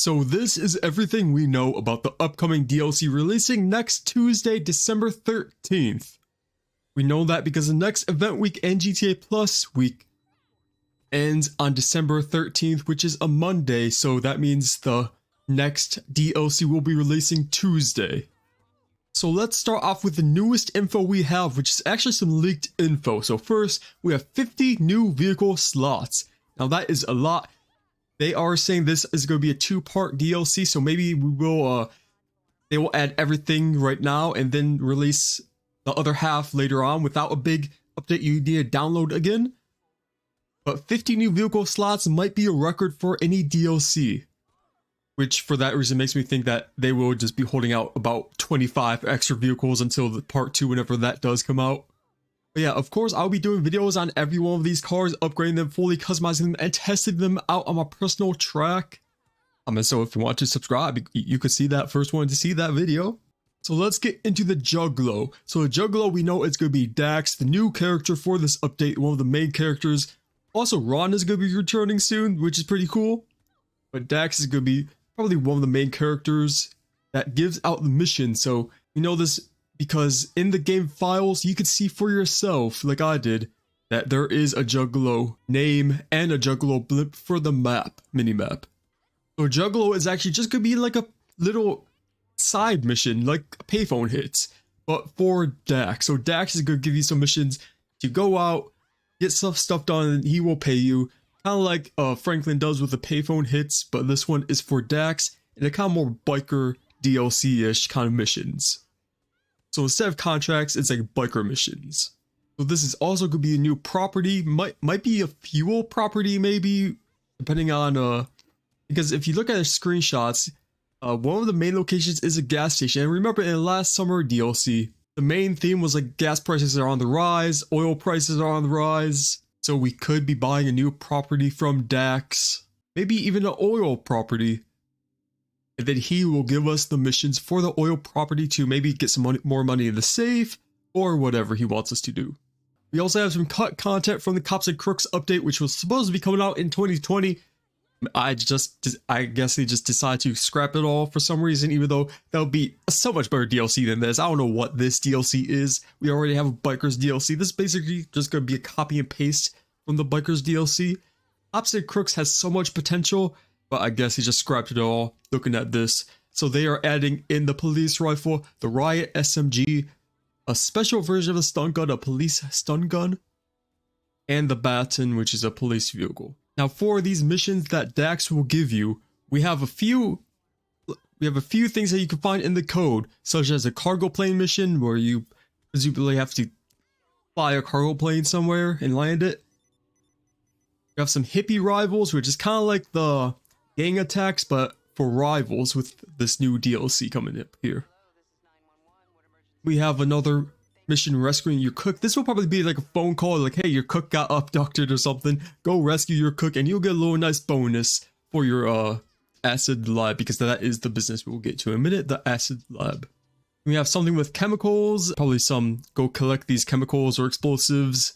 So this is everything we know about the upcoming DLC releasing next Tuesday, December 13th. We know that because the next event week and GTA Plus week ends on December 13th, which is a Monday, so that means the next DLC will be releasing Tuesday. So let's start off with the newest info we have, which is actually some leaked info. So first, we have 50 new vehicle slots. Now that is a lot. They are saying this is going to be a two-part DLC, so maybe we will, they will add everything right now and then release the other half later on without a big update you need to download again. But 50 new vehicle slots might be a record for any DLC, which for that reason makes me think that they will just be holding out about 25 extra vehicles until the part 2 whenever that does come out. But yeah, of course, I'll be doing videos on every one of these cars, upgrading them, fully customizing them, and testing them out on my personal track. So if you want to subscribe, you could see that first one to see that video. So let's get into the Juggalo. So the Juggalo, we know it's going to be Dax, the new character for this update, one of the main characters. Also, Ron is going to be returning soon, which is pretty cool. But Dax is going to be probably one of the main characters that gives out the mission. So we know this because in the game files, you can see for yourself, like I did, that there is a Juggalo name and a Juggalo blimp for the map, mini-map. So Juggalo is actually just going to be like a little side mission, like payphone hits, but for Dax. So Dax is going to give you some missions to go out, get stuff done, and he will pay you. Kind of like Franklin does with the payphone hits, but this one is for Dax, and a kind of more biker DLC-ish kind of missions. So instead of contracts, it's like biker missions. So this is also going to be a new property, might be a fuel property maybe, depending on, because if you look at the screenshots, one of the main locations is a gas station. And remember in the last summer DLC, the main theme was like gas prices are on the rise, oil prices are on the rise. So we could be buying a new property from Dax, maybe even an oil property. And then he will give us the missions for the oil property to maybe get some more money in the safe or whatever he wants us to do. We also have some cut content from the Cops and Crooks update, which was supposed to be coming out in 2020. I guess they just decided to scrap it all for some reason, even though that would be a so much better DLC than this. I don't know what this DLC is. We already have a Bikers DLC. This is basically just going to be a copy and paste from the Bikers DLC. Cops and Crooks has so much potential, but I guess he just scrapped it all looking at this. So they are adding in the police rifle, the Riot SMG, a special version of a stun gun, a police stun gun, and the baton, which is a police vehicle. Now for these missions that Dax will give you, we have a few things that you can find in the code, such as a cargo plane mission where you presumably have to fly a cargo plane somewhere and land it. We have some hippie rivals, which is kind of like the gang attacks, but for rivals with this new DLC coming up here. We have another mission rescuing your cook. This will probably be like a phone call, like, hey, your cook got abducted or something. Go rescue your cook and you'll get a little nice bonus for your acid lab, because that is the business we'll get to in a minute, the acid lab. We have something with chemicals, probably some go collect these chemicals or explosives.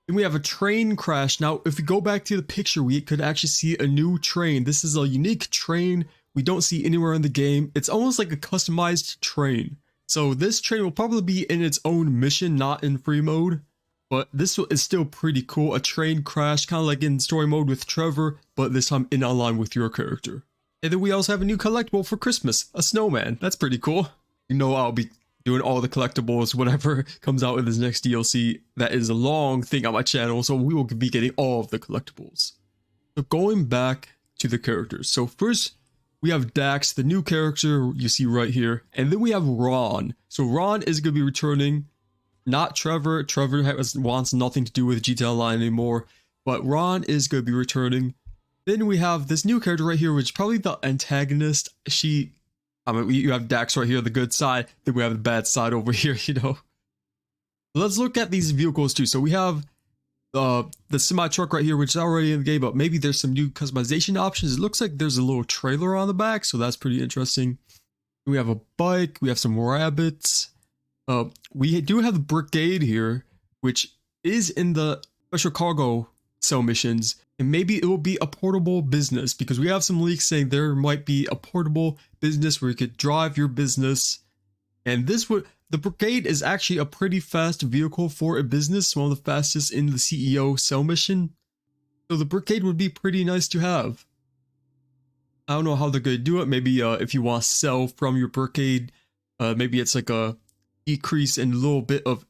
Then we have a train crash. Now, if we go back to the picture, we could actually see a new train. This is a unique train we don't see anywhere in the game. It's almost like a customized train. So this train will probably be in its own mission, not in free mode. But this is still pretty cool. A train crash, kind of like in story mode with Trevor, but this time in online with your character. And then we also have a new collectible for Christmas, a snowman. That's pretty cool. You know, I'll be doing all the collectibles, whatever comes out in this next DLC. That is a long thing on my channel, so we will be getting all of the collectibles. So going back to the characters. So first, we have Dax, the new character you see right here. And then we have Ron. So Ron is going to be returning, not Trevor. Trevor wants nothing to do with GTA Online anymore. But Ron is going to be returning. Then we have this new character right here, which is probably the antagonist. You have Dax right here, the good side. Then we have the bad side over here, you know. Let's look at these vehicles too. So we have the semi-truck right here, which is already in the game, but maybe there's some new customization options. It looks like there's a little trailer on the back, so that's pretty interesting. We have a bike. We have some rabbits. We do have the brigade here, which is in the special cargo cell missions. And maybe it will be a portable business, because we have some leaks saying there might be a portable business where you could drive your business. And the Brigade is actually a pretty fast vehicle for a business, one of the fastest in the CEO sell mission. So the Brigade would be pretty nice to have. I don't know how they're going to do it. Maybe if you want to sell from your Brigade, maybe it's like a decrease in a little bit of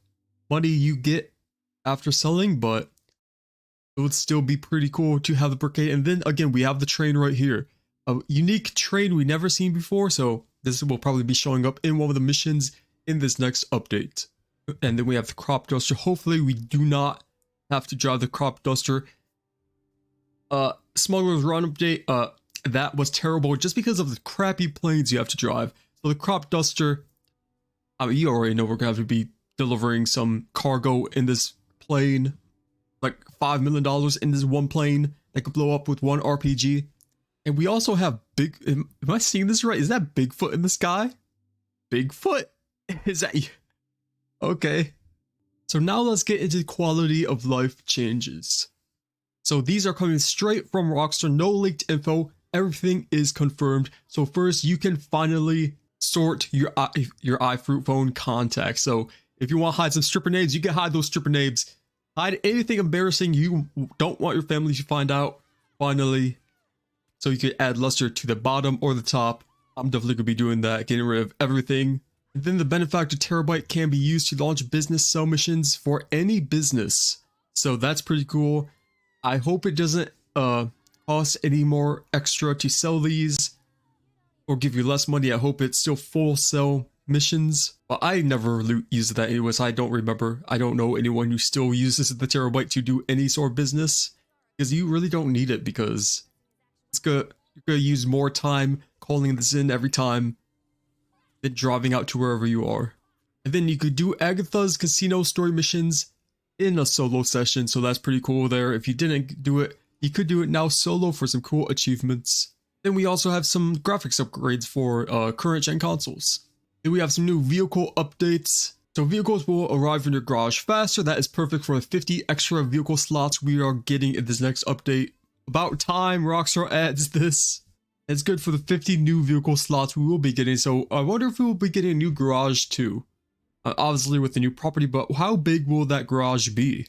money you get after selling, but it would still be pretty cool to have the Brigade. And then again, we have the train right here. A unique train we never seen before, so this will probably be showing up in one of the missions in this next update. And then we have the crop duster. Hopefully we do not have to drive the crop duster. Smuggler's Run update, that was terrible just because of the crappy planes you have to drive. So the crop duster, I mean, you already know we're gonna have to be delivering some cargo in this plane, like $5 million in this one plane that could blow up with one RPG. And we also have am I seeing this right? Is that Bigfoot in the sky? Bigfoot? Is that you? Okay. So now let's get into the quality of life changes. So these are coming straight from Rockstar, no leaked info, everything is confirmed. So first, you can finally sort your iFruit phone contacts. So if you want to hide some stripper names, you can hide those stripper names. Hide anything embarrassing you don't want your family to find out, finally. So you could add luster to the bottom or the top. I'm definitely going to be doing that, getting rid of everything. And then the benefactor terabyte can be used to launch business sell missions for any business. So that's pretty cool. I hope it doesn't cost any more extra to sell these or give you less money. I hope it's still full sell missions. But I never used that anyways. I don't remember. I don't know anyone who still uses the terabyte to do any sort of business, because you really don't need it, because you're gonna use more time calling this in every time than driving out to wherever you are. And then you could do Agatha's casino story missions in a solo session, so that's pretty cool there. If you didn't do it, you could do it now solo for some cool achievements. Then we also have some graphics upgrades for current gen consoles. Then we have some new vehicle updates. So vehicles will arrive in your garage faster. That is perfect for the 50 extra vehicle slots we are getting in this next update. About time Rockstar adds this. It's good for the 50 new vehicle slots we will be getting. So I wonder if we will be getting a new garage too. Obviously with the new property, but how big will that garage be?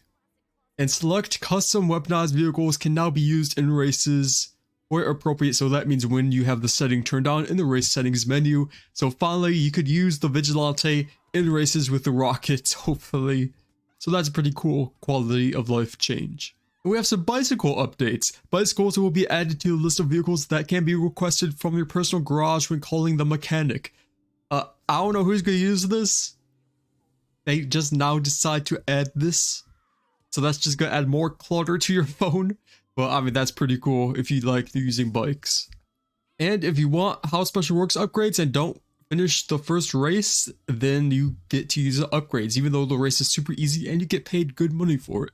And select custom weaponized vehicles can now be used in races where appropriate. So that means when you have the setting turned on in the race settings menu. So finally you could use the Vigilante in races with the rockets, hopefully. So that's a pretty cool quality of life change. And we have some bicycle updates. Bicycles will be added to the list of vehicles that can be requested from your personal garage when calling the mechanic. I don't know who's going to use this. They just now decide to add this. So that's just going to add more clutter to your phone. But I mean, that's pretty cool if you like using bikes. And if you want how Special Works upgrades and don't finish the first race, then you get to use the upgrades, even though the race is super easy and you get paid good money for it.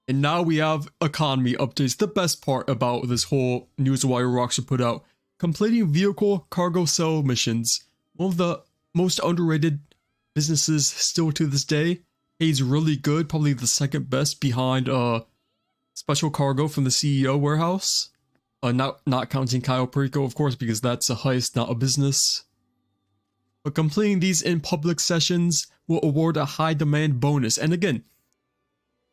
And now we have economy updates, the best part about this whole newswire Rockstar put out. Completing vehicle cargo sell missions. One of the most underrated businesses still to this day. Pays really good, probably the second best behind special cargo from the CEO warehouse. Not counting Kyle Perico, of course, because that's a heist, not a business. But completing these in public sessions will award a high demand bonus. And again,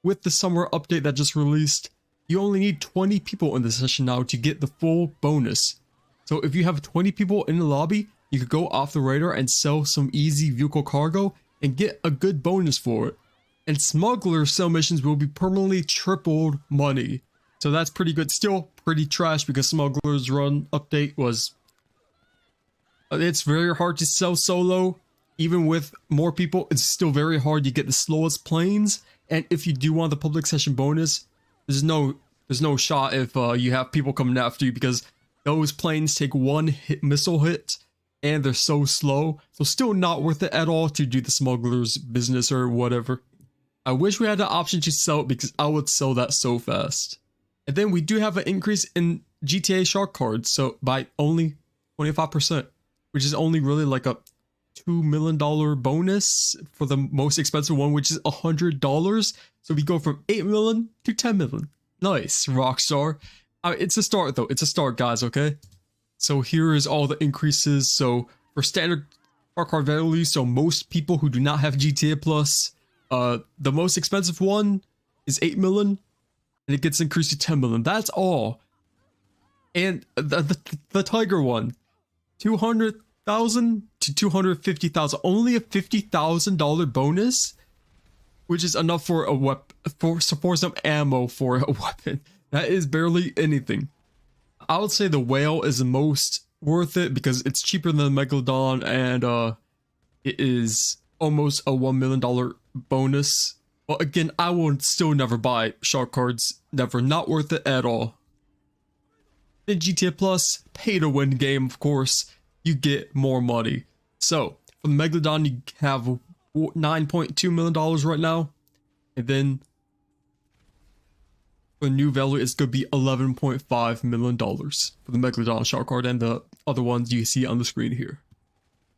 with the summer update that just released, you only need 20 people in the session now to get the full bonus. So if you have 20 people in the lobby, you could go off the radar and sell some easy vehicle cargo and get a good bonus for it. And smuggler sell missions will be permanently tripled money. So that's pretty good. Still pretty trash because Smuggler's Run update was... It's very hard to sell solo. Even with more people, it's still very hard to get the slowest planes. And if you do want the public session bonus, there's no shot if you have people coming after you, because those planes take one missile hit and they're so slow. So still not worth it at all to do the smuggler's business or whatever. I wish we had the option to sell it, because I would sell that so fast. And then we do have an increase in GTA shark cards, so by only 25%, which is only really like a $2 million bonus for the most expensive one, which is $100. So we go from 8 million to 10 million. Nice, Rockstar. It's a start though. It's a start, guys, okay? So here is all the increases. So for standard car card value, so most people who do not have GTA Plus, the most expensive one is 8 million and it gets increased to 10 million. That's all. And the Tiger one, 200,000 to 250,000, only a $50,000 bonus, which is enough for a weapon, for some ammo for a weapon. That is barely anything. I would say the whale is the most worth it because it's cheaper than the Megalodon, and it is almost a $1 million bonus. But again, I will still never buy shark cards. Never. Not worth it at all. In GTA Plus, pay to win game, of course, you get more money. So for the Megalodon, you have $9.2 million right now, and then for the new value, it's going to be $11.5 million for the Megalodon shark card, and the other ones you see on the screen here.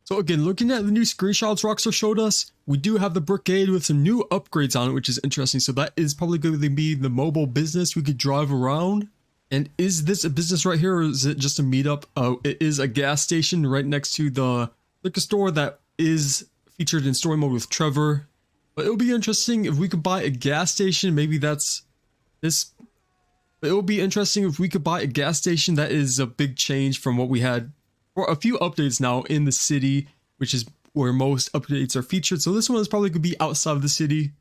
So again, looking at the new screenshots Rockstar showed us, we do have the Brigade with some new upgrades on it, which is interesting. So that is probably going to be the mobile business we could drive around. And is this a business right here, or is it just a meetup? It is a gas station right next to the liquor store that is featured in story mode with Trevor. But it'll be interesting if we could buy a gas station. Maybe that's this. But it will be interesting if we could buy a gas station. That is a big change from what we had for a few updates now in the city, which is where most updates are featured. So this one is probably going to be outside of the city.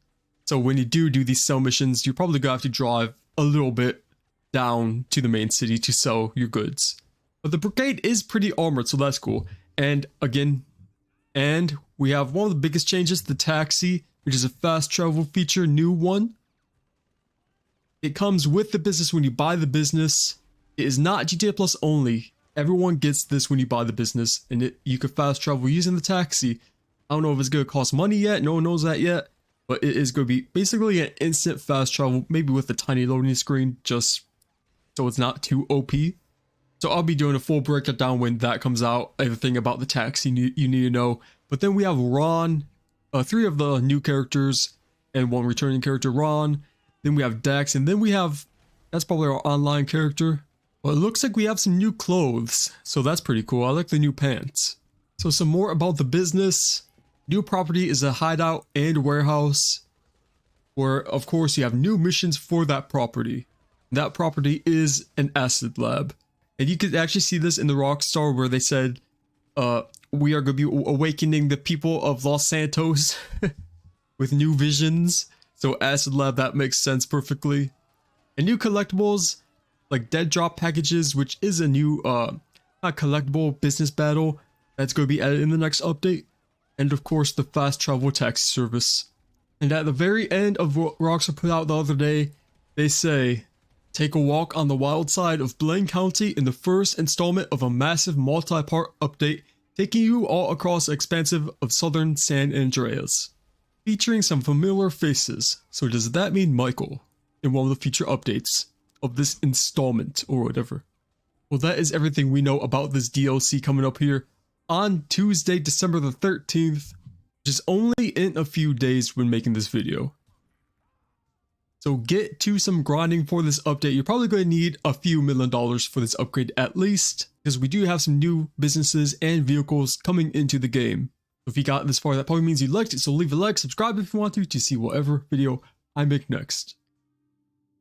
So when you do these sell missions, you're probably going to have to drive a little bit down to the main city to sell your goods. But the Brigade is pretty armored, so that's cool. And again, we have one of the biggest changes, the taxi, which is a fast travel feature, new one. It comes with the business when you buy the business. It is not GTA Plus only. Everyone gets this when you buy the business, and you can fast travel using the taxi. I don't know if it's going to cost money yet. No one knows that yet. But it is going to be basically an instant fast travel, maybe with a tiny loading screen, just so it's not too OP. So I'll be doing a full breakdown when that comes out, everything about the taxi you need to know. But then we have Ron, 3 of the new characters, and 1 returning character, Ron. Then we have Dax, and then we have, that's probably our online character. Well, it looks like we have some new clothes, so that's pretty cool. I like the new pants. So some more about the business. New property is a hideout and warehouse, where of course you have new missions for that property. That property is an acid lab. And you could actually see this in the Rockstar where they said, we are going to be awakening the people of Los Santos with new visions. So acid lab, that makes sense perfectly. And new collectibles like dead drop packages, which is a new collectible business battle that's going to be added in the next update. And of course the fast travel taxi service. And at the very end of what Rockstar put out the other day, they say, take a walk on the wild side of Blaine County in the first installment of a massive multi-part update taking you all across the expansive of southern San Andreas. Featuring some familiar faces. So does that mean Michael in one of the future updates of this installment or whatever? Well, that is everything we know about this DLC coming up here on Tuesday, December the 13th, which is only in a few days when making this video. So get to some grinding for this update. You're probably going to need a few $1 million for this upgrade at least, because we do have some new businesses and vehicles coming into the game. If you got this far, that probably means you liked it, so leave a like, subscribe if you want to see whatever video I make next.